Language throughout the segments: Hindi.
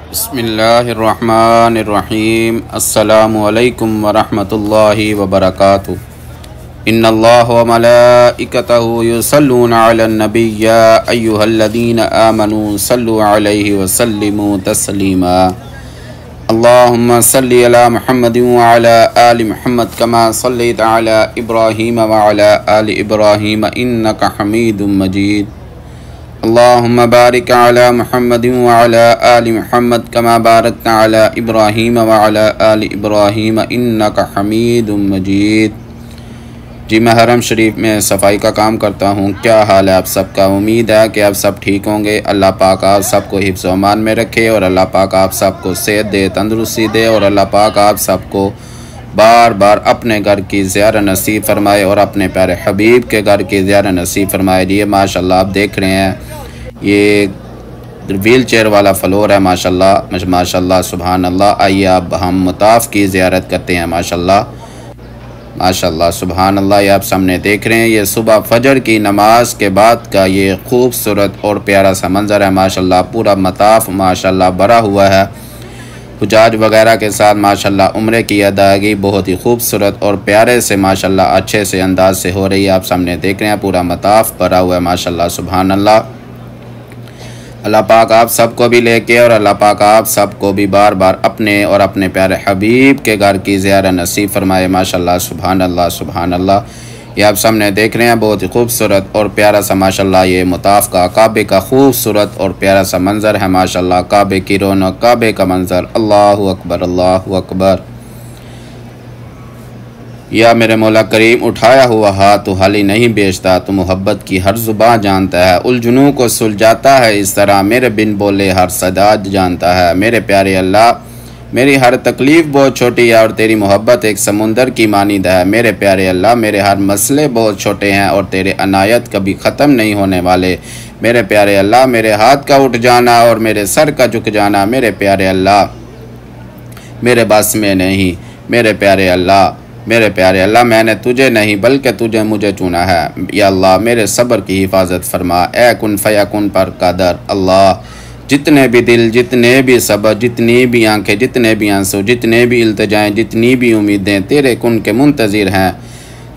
बिस्मिल्लाहिर्रहमानिर्रहीम। अस्सलामु अलैकुम वरहमतुल्लाहि वबरकातुहू। इन्नल्लाह व मलाइकतहु युसल्लूना अलन नबी या अय्युहल्लज़ीना आमनू सल्लु अलैहि व सल्लिमू तस्लीमा। अल्लाहुम्मा सल्लि अला मुहम्मदिन व अला आलि मुहम्मद कमा सल्लैता अला इब्राहीम व अला आलि इब्राहीम इन्नका हमीदुम मजीद। अल्लाहुम्मा बारिक अला मुहम्मदिन व अला आलि मुहम्मद कमा बारकता अला इब्राहीम व अला आलि इब्राहीम इन्नका हमीदुम मजीद। जी, मैं हरम शरीफ में सफाई का काम करता हूँ। क्या हाल है आप सबका? उम्मीद है कि आप सब ठीक होंगे। अल्लाह पाक आप सबको हिफ्ज़ व अमान में रखे और अल्लाह पाक आप सबको सेहत दे, तंदुरुस्ती दे और अल्लाह पाक आप सबको बार बार अपने घर की ज़ियारत नसीब फरमाए और अपने प्यारे हबीब के घर की ज़ियारत नसीब फरमाए। जी माशाल्लाह, आप देख रहे हैं ये व्हील चेयर वाला फ्लोर है। माशाल्लाह माशाल्लाह सुभान अल्लाह। आइए अब हम मुताफ़ की ज़ियारत करते हैं। माशाल्लाह माशाल्लाह सुभान अल्लाह। ये आप सामने देख रहे हैं, ये सुबह फजर की नमाज के बाद का ये खूबसूरत और प्यारा सा मंज़र है। माशाल्लाह पूरा मताफ़ माशाल्लाह भरा हुआ है हुजाज वगैरह के साथ। माशाल्लाह उम्रे की अदायगी बहुत ही खूबसूरत और प्यारे से माशाल्लाह अच्छे से अंदाज से हो रही है। आप सामने देख रहे हैं पूरा मताफ़ भरा हुआ है। माशाल्लाह सुभान अल्लाह। अल्लाह पाक आप सबको भी लेके और अल्लाह पाक आप सबको भी बार बार अपने और अपने प्यारे हबीब के घर की ज़ियारत नसीब फरमाए। माशाल्लाह सुभान अल्लाह सुभान अल्लाह। ये आप सामने देख रहे हैं बहुत ही खूबसूरत और प्यारा सा माशाल्लाह ये मुताफ़ का काबे का खूबसूरत और प्यारा सा मंज़र है। माशाल्लाह काबे की रौनक, काबे का मंज़र। अल्लाहु अकबर अल्लाहु अकबर। या मेरे मौला करीम, उठाया हुआ हाथ तो हाली नहीं बेचता, तो मोहब्बत की हर ज़ुबान जानता है, उलझनों को सुलझाता है इस तरह, मेरे बिन बोले हर सदा जानता है। मेरे प्यारे अल्लाह, मेरी हर तकलीफ़ बहुत छोटी है और तेरी मोहब्बत एक समुंदर की मानीद है। मेरे प्यारे अल्लाह, मेरे हर मसले बहुत छोटे हैं और तेरे अनायत कभी ख़त्म नहीं होने वाले। मेरे प्यारे अल्लाह, मेरे हाथ का उठ जाना और मेरे सर का झुक जाना मेरे प्यारे अल्लाह मेरे बस में नहीं। मेरे प्यारे अल्लाह, मेरे प्यारे अल्लाह, मैंने तुझे नहीं बल्कि तुझे मुझे चुना है। या अल्लाह, मेरे सब्र की हिफाजत फरमा। ए कुन फयाकुन पर कादर। अल्लाह, जितने भी दिल, जितने भी सब्र, जितनी भी आंखें, जितने भी आंसू, जितने भी इल्तिजाएं, जितनी भी उम्मीदें तेरे कुन के मुंतज़िर हैं,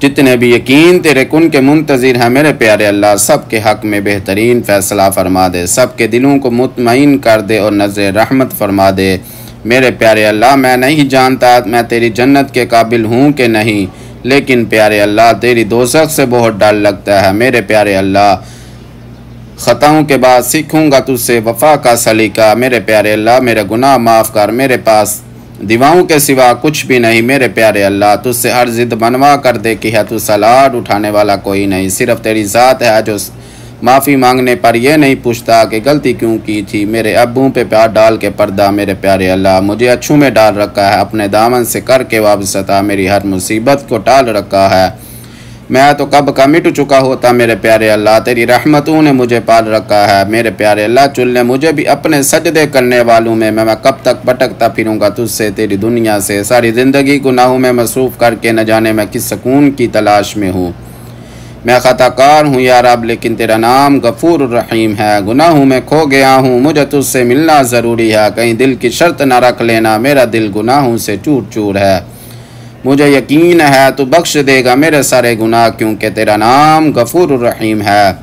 जितने भी यकीन तेरे कुन के मुंतज़िर हैं, मेरे प्यारे अल्लाह, सब के हक़ में बेहतरीन फ़ैसला फरमा दे, सब के दिलों को मुतमईन कर दे और नज़र रहमत फरमा दे। मेरे प्यारे अल्लाह, मैं नहीं जानता मैं तेरी जन्नत के काबिल हूँ कि नहीं, लेकिन प्यारे अल्लाह तेरी दोज़ख से बहुत डर लगता है। मेरे प्यारे अल्लाह, ख़ताओं के बाद सीखूँगा तुझसे वफ़ा का सलीका। मेरे प्यारे अल्लाह, मेरे गुनाह माफ़ कर, मेरे पास दीवाओं के सिवा कुछ भी नहीं। मेरे प्यारे अल्लाह, तुझसे हर ज़िद बनवा कर दे कि है तू सलाड उठाने वाला कोई नहीं, सिर्फ़ तेरी ज़ात है जो माफ़ी मांगने पर यह नहीं पूछता कि गलती क्यों की थी। मेरे अब्बों पे प्यार डाल के पर्दा मेरे प्यारे अल्लाह, मुझे अच्छू में डाल रखा है, अपने दामन से करके वाबस्ता मेरी हर मुसीबत को टाल रखा है। मैं तो कब का मिट चुका होता मेरे प्यारे अल्लाह, तेरी रहमतों ने मुझे पाल रखा है। मेरे प्यारे अल्लाह, चुन ले मुझे भी अपने सजदे करने वालों में। मैं कब तक भटकता फिरूँगा तुझसे, तेरी दुनिया से। सारी ज़िंदगी गुनाहों में मसरूफ़ करके न जाने मैं किस सुकून की तलाश में हूँ। मैं ख़ताकार हूँ या रब, लेकिन तेरा नाम गफूर रहीम है। गुनाहों में खो गया हूँ, मुझे तुझसे मिलना ज़रूरी है। कहीं दिल की शर्त न रख लेना, मेरा दिल गुनाहों से चूर चूर है। मुझे यकीन है तू बख्श देगा मेरे सारे गुनाह, क्योंकि तेरा नाम गफूर रहीम है।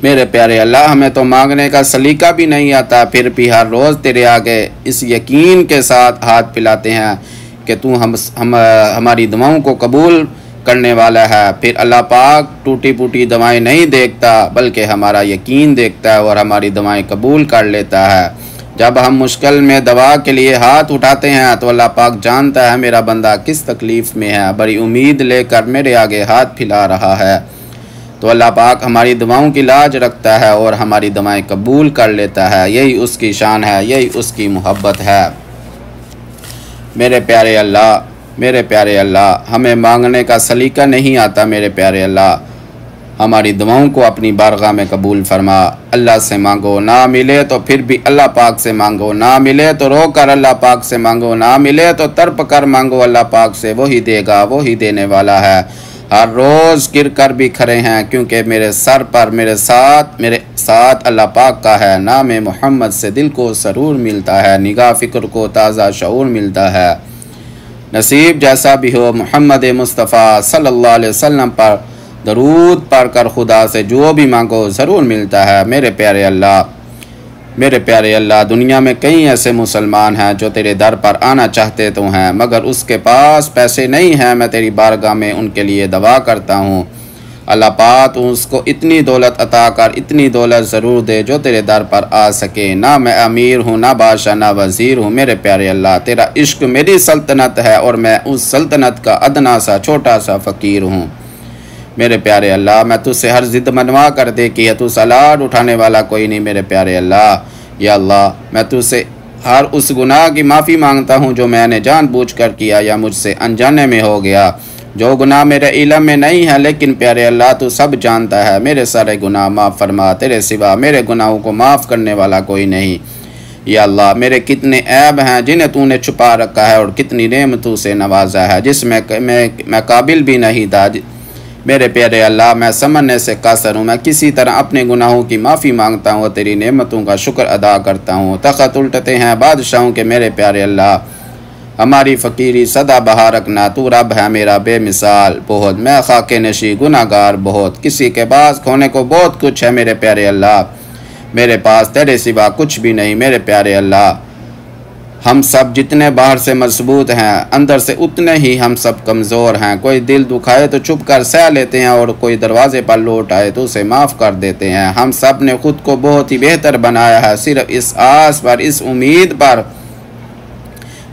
मेरे प्यारे अल्लाह, हमें तो मांगने का सलीका भी नहीं आता, फिर भी हर रोज़ तेरे आगे इस यकीन के साथ हाथ पिलाते हैं कि तू हमारी दुआओं को कबूल करने वाला है। फिर अल्लाह पाक टूटी फूटी दवाएं नहीं देखता, बल्कि हमारा यकीन देखता है और हमारी दवाएं कबूल कर लेता है। जब हम मुश्किल में दवा के लिए हाथ उठाते हैं तो अल्लाह पाक जानता है मेरा बंदा किस तकलीफ़ में है, बड़ी उम्मीद लेकर मेरे आगे हाथ फैला रहा है। तो अल्लाह पाक हमारी दवाओं की लाज रखता है और हमारी दवाएं कबूल कर लेता है। यही उसकी शान है, यही उसकी मोहब्बत है। मेरे प्यारे अल्लाह, मेरे प्यारे अल्लाह, हमें मांगने का सलीका नहीं आता। मेरे प्यारे अल्लाह, हमारी दुआओं को अपनी बारगाह में कबूल फरमा। अल्लाह से मांगो, ना मिले तो फिर भी अल्लाह पाक से मांगो, ना मिले तो रो कर अल्लाह पाक से मांगो, ना मिले तो तड़प कर मांगो अल्लाह पाक से, वही देगा, वही देने वाला है। हर रोज़ गिर कर भी खड़े हैं, क्योंकि मेरे सर पर, मेरे साथ, मेरे साथ अल्लाह पाक का है। नाम मोहम्मद से दिल को सरूर मिलता है, निगाह फ़िक्र को ताज़ा शऊर मिलता है। नसीब जैसा भी हो, मोहम्मद मुस्तफ़ा सल्लल्लाहु अलैहि वसल्लम पर दरूद पढ़ कर खुदा से जो भी मांगो ज़रूर मिलता है। मेरे प्यारे अल्लाह, दुनिया में कई ऐसे मुसलमान हैं जो तेरे दर पर आना चाहते तो हैं, मगर उसके पास पैसे नहीं हैं। मैं तेरी बारगाह में उनके लिए दुआ करता हूँ, अल्लाह पाक तू उसको इतनी दौलत अता कर, इतनी दौलत ज़रूर दे जो तेरे दर पर आ सके। ना मैं अमीर हूँ, ना बादशाह, ना वज़ीर हूँ। मेरे प्यारे अल्लाह, तेरा इश्क मेरी सल्तनत है और मैं उस सल्तनत का अदना सा छोटा सा फ़कीर हूँ। मेरे प्यारे अल्लाह, मैं तुझसे हर ज़िद मनवा कर दे कि है तू सलाड उठाने वाला कोई नहीं। मेरे प्यारे अल्लाह, या अल्लाह, मैं तुझसे हर उस गुनाह की माफ़ी मांगता हूँ जो मैंने जानबूझकर किया या मुझसे अनजाने में हो गया, जो गुनाह मेरे इल्म में नहीं है, लेकिन प्यारे अल्लाह तू सब जानता है। मेरे सारे गुनाह माफ़ फरमा, तेरे सिवा मेरे गुनाहों को माफ़ करने वाला कोई नहीं। या अल्लाह, मेरे कितने ऐब हैं जिन्हें तूने छुपा रखा है और कितनी नेमतों से नवाजा है जिसमें मैं काबिल भी नहीं था। मेरे प्यारे अल्लाह, मैं समझने से कासर हूँ। मैं किसी तरह अपने गुनाहों की माफ़ी मांगता हूँ और तेरी नेमतों का शुक्र अदा करता हूँ। तख़्त उल्टते हैं बादशाहों के मेरे प्यारे अल्लाह, हमारी फ़कीरी सदा बहा रखना। तू रब है मेरा बेमिसाल बहुत, मैं खाके नशी गुनाहगार बहुत, किसी के पास खोने को बहुत कुछ है। मेरे प्यारे अल्लाह, मेरे पास तेरे सिवा कुछ भी नहीं। मेरे प्यारे अल्लाह, हम सब जितने बाहर से मजबूत हैं, अंदर से उतने ही हम सब कमज़ोर हैं। कोई दिल दुखाए तो चुप कर सह लेते हैं और कोई दरवाज़े पर लौट आए तो उसे माफ़ कर देते हैं। हम सब ने खुद को बहुत ही बेहतर बनाया है, सिर्फ इस आस पर, इस उम्मीद पर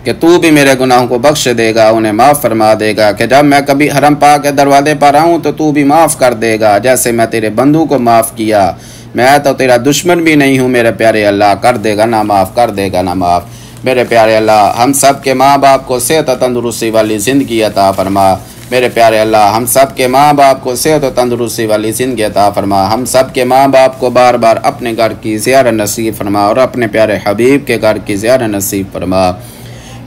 कि तू भी मेरे गुनाहों को बख्श देगा, उन्हें माफ़ फरमा देगा, कि जब मैं कभी हरम पाक के दरवाजे पर आऊँ तो तू भी माफ़ कर देगा, जैसे मैं तेरे बंदू को माफ़ किया। मैं तो तेरा दुश्मन भी नहीं हूँ। मेरे प्यारे अल्लाह, कर देगा ना माफ़, कर देगा ना माफ़। मेरे प्यारे अल्लाह, हम सब के माँ बाप को सेहत तंदुरुस्ती वाली ज़िंदगी अता फरमा। मेरे प्यारे अल्लाह, हम सब के माँ बाप को सेहत और तंदुरुस्ती वाली ज़िंदगी अता फरमा। हम सब के माँ बाप को बार बार अपने घर की ज़ियारत नसीब फरमा और अपने प्यारे हबीब के घर की ज़ियारत नसीब फरमा।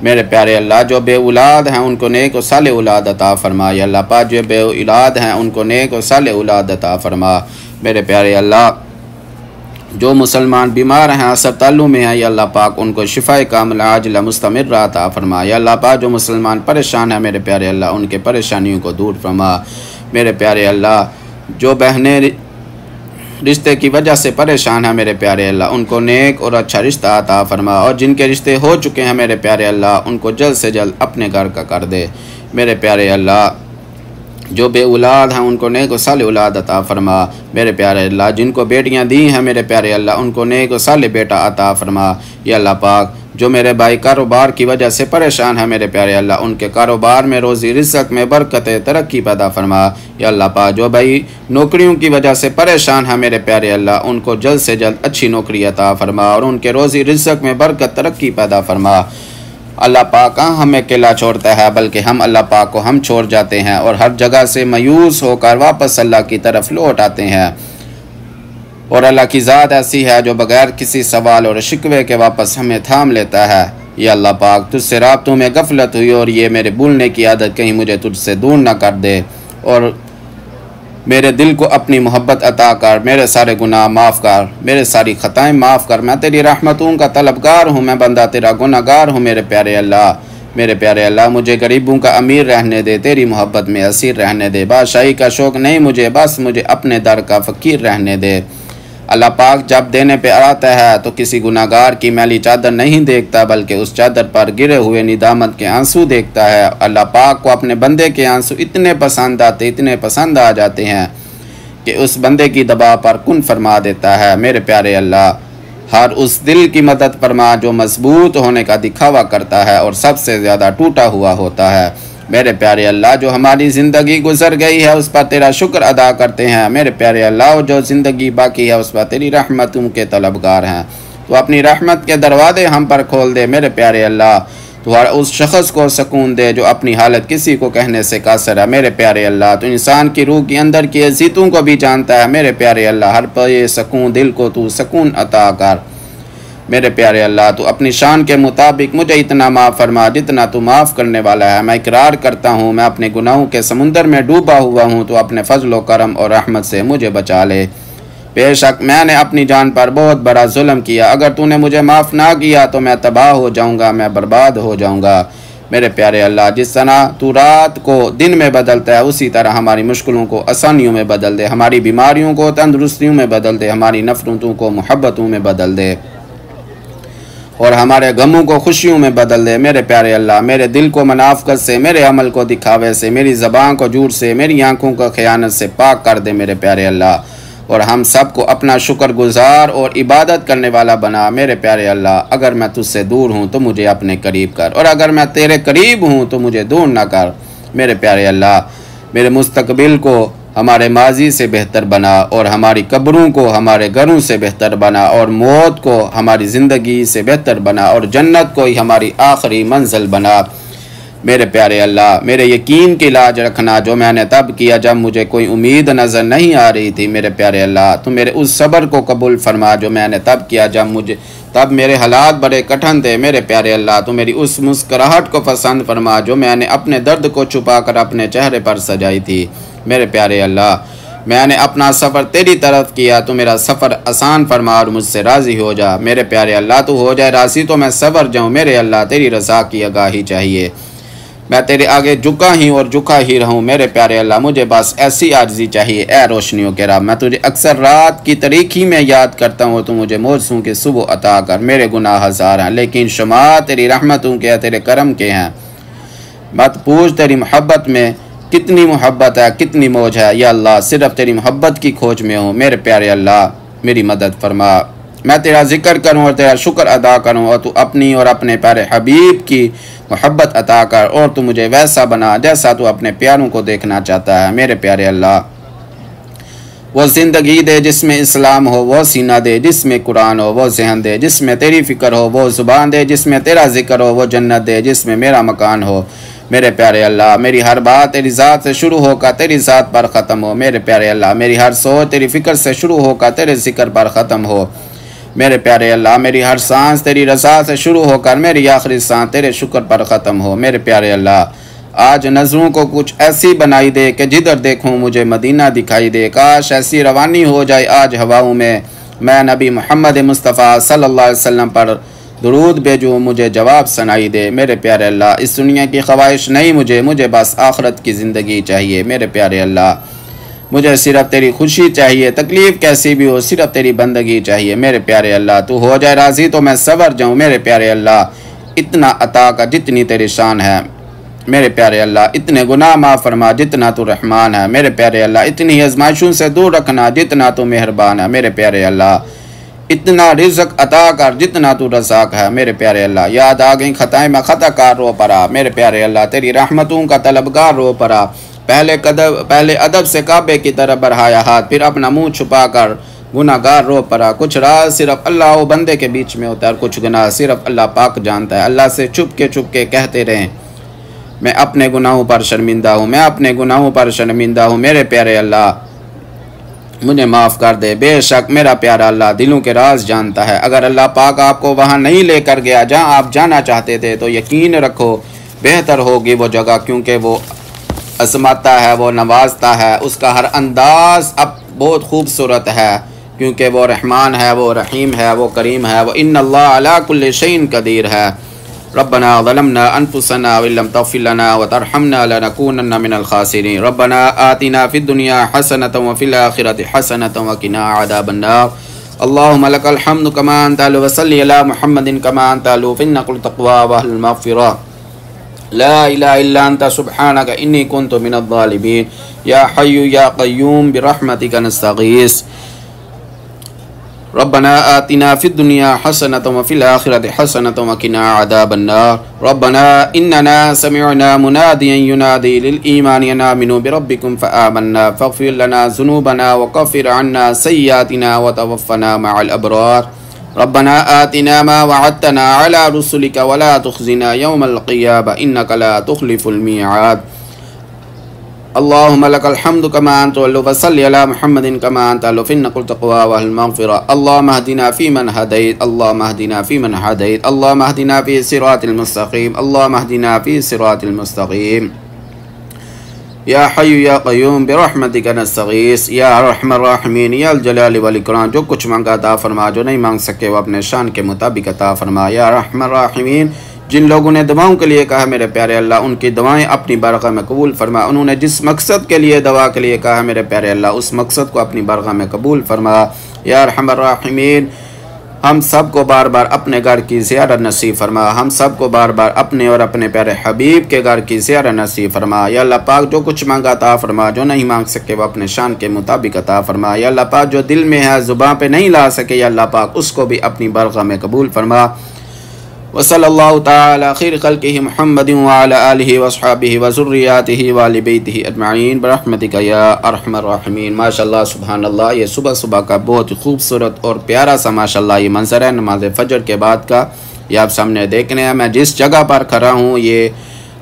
मेरे प्यारे अल्लाह, जो बे औलाद हैं उनको नेक और साले औलाद अता फरमा। या अल्लाह पाक, जो बे औलाद हैं उनको नेक और साले औलाद अता फरमा। मेरे प्यारे अल्लाह, जो मुसलमान बीमार हैं, अस्पतालों में हैं, या अल्लाह पाक उनको शिफाए कामिला आजिला मुस्तमिर अता फरमा। या अल्लाह पाक, जो मुसलमान परेशान हैं, मेरे प्यारे अल्लाह उनके परेशानियों को दूर फरमा। मेरे प्यारे अल्लाह, जो बहनें रिश्ते की वजह से परेशान हैं, मेरे प्यारे अल्लाह उनको नेक और अच्छा रिश्ता अता फरमा। और जिनके रिश्ते हो चुके हैं, मेरे प्यारे अल्लाह उनको जल्द से जल्द अपने घर का कर दे। मेरे प्यारे अल्लाह, जो बे औलाद हैं उनको नेक और साले औलाद अता फरमा। मेरे प्यारे अल्लाह, जिनको बेटियां दी हैं, मेरे प्यारे अल्लाह उनको नेक और साले बेटा अता फरमा। या अल्लाह पाक, जो मेरे भाई कारोबार की वजह से परेशान है, मेरे प्यारे अल्लाह उनके कारोबार में, रोज़ी रिज़्क़ में बरकत तरक्की पैदा फरमा। या अल्लाह पाक, जो भाई नौकरियों की वजह से परेशान है, मेरे प्यारे अल्लाह उनको जल्द से जल्द अच्छी नौकरी अता फरमा और उनके रोज़ी रिज़्क़ में बरकत तरक्की पैदा फरमा। अल्लाह पाक कहाँ हमें अकेला छोड़ता है, बल्कि हम अल्लाह पाक को हम छोड़ जाते हैं और हर जगह से मायूस होकर वापस अल्लाह की तरफ लौट आते हैं। और अल्लाह की ज़ात ऐसी है जो बग़ैर किसी सवाल और शिकवे के वापस हमें थाम लेता है। या अल्लाह पाक, तुझसे राब्तों में गफलत हुई और ये मेरे भूलने की आदत कहीं मुझे तुझसे दूर न कर दे और मेरे दिल को अपनी मोहब्बत अता कर। मेरे सारे गुनाह माफ़ कर, मेरे सारी ख़ताएँ माफ़ कर। मैं तेरी रहमतों का तलबगार हूँ, मैं बंदा तेरा गुनाहगार हूँ। मेरे प्यारे अल्लाह, मुझे गरीबों का अमीर रहने दे, तेरी मोहब्बत में असीर रहने दे। बादशाही का शौक़ नहीं मुझे, बस मुझे अपने दर का फ़कीर रहने दे। अल्लाह पाक जब देने पे आता है तो किसी गुनाहगार की मैली चादर नहीं देखता, बल्कि उस चादर पर गिरे हुए निदामत के आंसू देखता है। अल्लाह पाक को अपने बंदे के आंसू इतने पसंद आते, इतने पसंद आ जाते हैं कि उस बंदे की दबा पर कुन फरमा देता है। मेरे प्यारे अल्लाह, हर उस दिल की मदद फरमा जो मजबूत होने का दिखावा करता है और सबसे ज़्यादा टूटा हुआ होता है। मेरे प्यारे अल्लाह, जो हमारी ज़िंदगी गुजर गई है उस पर तेरा शुक्र अदा करते हैं। मेरे प्यारे अल्लाह, जो ज़िंदगी बाकी है उस पर तेरी रहमतों के तलबगार हैं। तो अपनी रहमत के दरवाजे हम पर खोल दे। मेरे प्यारे अल्लाह, तो उस शख्स को सुकून दे जो अपनी हालत किसी को कहने से कासर है। मेरे प्यारे अल्लाह, तो इंसान की रूह के अंदर की अज़ीतों को भी जानता है। मेरे प्यारे अल्लाह, हर पे सुकून दिल को तू सुकून अता कर। मेरे प्यारे अल्लाह, तो अपनी शान के मुताबिक मुझे इतना माफ़ फरमा जितना तू माफ़ करने वाला है। मैं इकरार करता हूँ मैं अपने गुनाहों के समुंदर में डूबा हुआ हूँ, तो अपने फजल व करम और रहमत से मुझे बचा ले। बेशक मैंने अपनी जान पर बहुत बड़ा जुल्म किया, अगर तूने मुझे माफ़ ना किया तो मैं तबाह हो जाऊँगा, मैं बर्बाद हो जाऊँगा। मेरे प्यारे अल्लाह, जिस तरह तू रात को दिन में बदलता है उसी तरह हमारी मुश्किलों को आसानियों में बदल दे, हमारी बीमारियों को तंदुरुस्तियों में बदल दे, हमारी नफ़रतों को मोहब्बतों में बदल दे और हमारे गमों को खुशियों में बदल दे। मेरे प्यारे अल्लाह, मेरे दिल को मुनाफ़क़त से, मेरे अमल को दिखावे से, मेरी ज़बान को झूठ से, मेरी आँखों को ख़यानत से पाक कर दे मेरे प्यारे अल्लाह, और हम सबको अपना शुक्रगुजार और इबादत करने वाला बना। मेरे प्यारे अल्लाह, अगर मैं तुझसे दूर हूँ तो मुझे अपने करीब कर, और अगर मैं तेरे करीब हूँ तो मुझे दूर ना कर। मेरे प्यारे अल्लाह, मेरे मुस्तकबिल को हमारे माजी से बेहतर बना, और हमारी कब्रों को हमारे घरों से बेहतर बना, और मौत को हमारी ज़िंदगी से बेहतर बना, और जन्नत को ही हमारी आखिरी मंजिल बना। मेरे प्यारे अल्लाह, मेरे यकीन की लाज रखना जो मैंने तब किया जब मुझे कोई उम्मीद नज़र नहीं आ रही थी। मेरे प्यारे अल्लाह, तो मेरे उस सब्र को कबूल फरमा जो मैंने तब किया तब मेरे हालात बड़े कठिन थे। मेरे प्यारे अल्लाह, तो मेरी उस मुस्कुराहट को पसंद फरमा जो मैंने अपने दर्द को छुपा कर अपने चेहरे पर सजाई थी। मेरे प्यारे अल्लाह, मैंने अपना सफ़र तेरी तरफ किया तो मेरा सफ़र आसान फरमा और मुझसे राज़ी हो जा। मेरे प्यारे अल्लाह, तो हो जाए राज़ी तो मैं सबर जाऊँ। मेरे अल्लाह, तेरी रज़ा की आगाही चाहिए, मैं तेरे आगे झुका ही और झुका ही रहूँ। मेरे प्यारे अल्लाह, मुझे बस ऐसी आर्जी चाहिए। ए रोशनियों के रब, मैं तुझे अक्सर रात की तारीकी में याद करता हूँ तो मुझे मौसम की सुबह अता कर। मेरे गुनाह हज़ार हैं लेकिन शुमा तेरी रहमतों के, तेरे करम के हैं। मत पूछ तेरी मोहब्बत में कितनी मोहब्बत है, कितनी मौज है। या अल्लाह, सिर्फ तेरी मोहब्बत की खोज में हूँ। मेरे प्यारे अल्लाह, मेरी मदद फरमा, मैं तेरा जिक्र करूँ और तेरा शुक्र अदा करूँ, और तू अपनी और अपने प्यारे हबीब की मोहब्बत अता कर, और तू मुझे वैसा बना जैसा तू अपने प्यारों को देखना चाहता है। मेरे प्यारे अल्लाह, वो ज़िंदगी दे जिसमें इस्लाम हो, वो सीना दे जिसमें कुरान हो, वो जहन दे जिसमें तेरी फ़िक्र हो, वो ज़ुबान दे जिसमें तेरा जिक्र हो, वो जन्नत दे जिसमें मेरा मकान हो। मेरे प्यारे अल्लाह, मेरी हर बात तेरी ज़ात से शुरू होकर तेरी ज़ात पर ख़त्म हो। मेरे प्यारे अल्लाह, मेरी हर सोच तेरी फ़िक्र से शुरू होकर तेरे ज़िक्र पर ख़त्म हो। मेरे प्यारे अल्लाह, मेरी हर सांस तेरी रज़ा से शुरू होकर मेरी आखिरी सांस तेरे शुक्र पर ख़त्म हो। मेरे प्यारे अल्लाह, आज नज़रों को कुछ ऐसी बनाई दे कि जिधर देखूं मुझे मदीना दिखाई दे। काश ऐसी रवानी हो जाए आज हवाओं में, मैं नबी मोहम्मद मुस्तफ़ा सल्लल्लाहु अलैहि वसल्लम पर दुरूद भेजूँ, मुझे जवाब सुनाई दे। मेरे प्यारे अल्लाह, इस दुनिया की ख्वाहिश नहीं मुझे बस आखिरत की ज़िंदगी चाहिए। मेरे प्यारे अल्लाह, मुझे सिर्फ तेरी खुशी चाहिए, तकलीफ़ कैसी भी हो सिर्फ तेरी बंदगी चाहिए। मेरे प्यारे अल्लाह, तू हो जाए राज़ी तो मैं सबर जाऊँ। मेरे प्यारे अल्लाह, इतना अता का जितनी तेरी शान है। मेरे प्यारे अल्लाह, इतने गुनाह माफ़ फरमा जितना तू रहमान है। मेरे प्यारे अल्लाह, इतनी आज़माइशों से दूर रखना जितना तू मेहरबान है। मेरे प्यारे अल्लाह, इतना रिज़्क़ अता कर जितना तू रज़ाक है। मेरे प्यारे अल्लाह, याद आ गई खताएं मैं ख़ताकार रो पड़ा। मेरे प्यारे अल्लाह, तेरी रहमतों का तलबगार रो पड़ा। पहले अदब से काबे की तरफ बढ़ाया हाथ, फिर अपना मुंह छुपा कर गुनाहगार रो पड़ा। कुछ राज सिर्फ अल्लाह और बंदे के बीच में होता है और कुछ गुनाह सिर्फ अल्लाह पाक जानता है। अल्लाह से चुप के कहते रहें, मैं अपने गुनाहों पर शर्मिंदा हूँ, मैं अपने गुनाहों पर शर्मिंदा हूँ। मेरे प्यारे अल्लाह, मुझे माफ़ कर दे। बेशक मेरा प्यारा अल्लाह दिलों के राज जानता है। अगर अल्लाह पाक आपको वहाँ नहीं लेकर गया जहाँ आप जाना चाहते थे तो यकीन रखो बेहतर होगी वो जगह, क्योंकि वो आज़माता है, वो नवाजता है, उसका हर अंदाज अब बहुत खूबसूरत है, क्योंकि वो रहमान है, वो रहीम है, वो करीम है, वो इन्नल्लाह अला कुल्लि शैइन कदीर है। रब्बना ज़लमना अनफुसना व इल्लम तग़फिर लना व तरहमना लनकूनन्ना मिनल खासिरीन। रब्बना आतिना फ़िद दुनिया हसनतन व फ़िल आखिरति हसनतन व क़िना अज़ाबन्नार। अल्लाहुम्मा लकल हम्दु कमा अंत अहलु व सल्लि अला मुहम्मदिन कमा अंत अहलु फ़िन्नकुल तक़वा व अहलुल मग़फ़िरा। ला इलाहा इल्ला अंता सुब्हानक इन्नी कुन्तु मिनज़ ज़ालिमीन। या हय्यु या क़य्यूम बिरहमतिक नस्तगीस। रब्बना आतिना फ़िद दुनिया हसनतन व फ़िल आखिरति हसनतन व क़िना अज़ाबन्नार। रब्बना इन्नना समिअना मुनादियन युनादी लिल ईमानि अन आमिनू बिरब्बिकुम फ़आमन्ना फ़ग़फ़िर लना ज़ुनूबना व कफ़्फ़िर अन्ना सय्यिआतिना व तवफ़्फ़ना मअल अबरार। रब्बना आतिना मा वअदतना अला रुसुलिक व ला तुख़ज़िना यौमल क़ियामह इन्नका ला तुख़्लिफ़ुल मिआद। अल्लाहुम्मा लकल हम्दु कमा अंत व सल्लि अला मुहम्मदिन कमा अंत अहलु फ़िन्नकुल तक़वा व अहलुल मग़फ़िरा। अल्लाहुम्मा अहदिना फ़ीमन हदैत, अल्लाहुम्मा अहदिना फ़ीमन हदैत, अल्लाहुम्मा अहदिना फ़ी सिरातिल मुस्तक़ीम, अल्लाहुम्मा अहदिना फ़ी सिरातिल मुस्तक़ीम। या हय्यु या क़य्यूम बिरहमतिका नस्तगीस या अरहमर राहिमीन या अल जलाल वल इकराम। जो कुछ मांगा अता फरमा, जो नहीं मांग सके वो अपने शान के मुताबिक अता फरमा। या अरहमर राहिमीन, जिन लोगों ने दवाओं के लिए कहा मेरे प्यारे अल्लाह, उनकी दवाएं अपनी बारगाह में कबूल फरमा। उन्होंने जिस मकसद के लिए दवा के लिए कहा मेरे प्यारे अल्लाह, उस मकसद को अपनी बारगाह में कबूल फरमा। या अरहमर राहिमीन, हम सब को बार बार अपने घर की ज़ियारत नसीब फरमा। हम सब को बार बार अपने और अपने प्यारे हबीब के घर की ज़ियारत नसीब फरमा। या अल्लाह पाक, जो कुछ मांगा अता फरमा, जो नहीं मांग सके वो अपने शान के मुताबिक अता फरमा। या अल्लाह पाक, जो दिल में है ज़ुबान पे नहीं ला सके, या अल्लाह पाक उसको भी अपनी बारगाह में कबूल फरमा। वसल्लल्लाहु तआला खैर खल्क़िही मुहम्मदिन व अला आलिहि व अस्हाबिहि व ज़ुर्रिय्यतिही व अहलि बैतिही अजमईन बिरहमतिका या अरहमर राहिमीन। माशाअल्लाह सुबहानल्लाह, ये सुबह सुबह का बहुत ही खूबसूरत और प्यारा सा माशाअल्लाह ये मंजर है नमाज फजर के बाद का। ये आप सामने देख रहे हैं। मैं जिस जगह पर खड़ा हूँ ये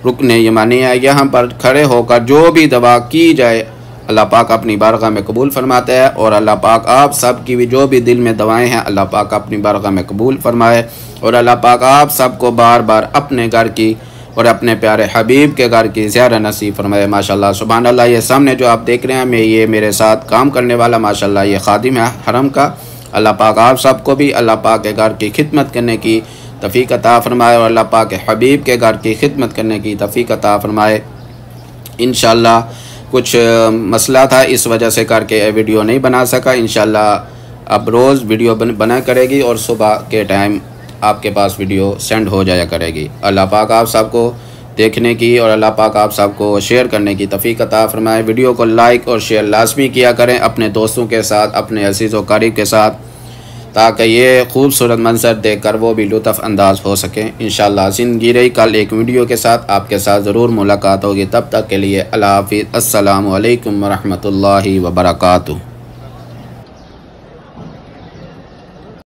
रुकने यमानी है। यहाँ पर खड़े होकर जो भी दवा की जाए अल्लाह पाक अपनी बारगाह में कबूल फरमाता है। और अल्लाह पाक आप सब की भी जो भी दिल में दवाएं हैं अल्लाह पाक अपनी बारगाह में कबूल फरमाए। और अल्लाह पाक आप सबको बार बार अपने घर की और अपने प्यारे हबीब के घर की ज़ियारत नसीब फरमाए। माशाअल्लाह सुभान अल्लाह। ये सामने जो आप देख रहे हैं ये मेरे साथ काम करने वाला माशाअल्लाह ये खादिम है हरम का। अल्लाह पाक आप सबको भी अल्लाह पाक के घर की खिदमत करने की तौफीक अता फरमाए और अल्लाह पाक के हबीब के घर की खिदमत करने की तौफीक अता फरमाए। इंशाअल्लाह कुछ मसला था इस वजह से करके वीडियो नहीं बना सका। इंशाअल्लाह अब रोज़ वीडियो बना करेगी और सुबह के टाइम आपके पास वीडियो सेंड हो जाया करेगी। अल्लाह पाक आप सबको देखने की और अल्लाह पाक आप सबको शेयर करने की तौफीक अता फरमाए। वीडियो को लाइक और शेयर लाजमी किया करें अपने दोस्तों के साथ, अपने अज़ीज़ व क़रीब के साथ, ताकि ये खूबसूरत मंजर देखकर वो भी लुत्फ़ अंदाज हो सकें। इंशाअल्लाह ज़िंदगी रही, कल एक वीडियो के साथ आपके साथ ज़रूर मुलाकात होगी। तब तक के लिए अल्लाह हाफ़िज़। अस्सलामु अलैकुम व रहमतुल्लाहि व बरकातुहू।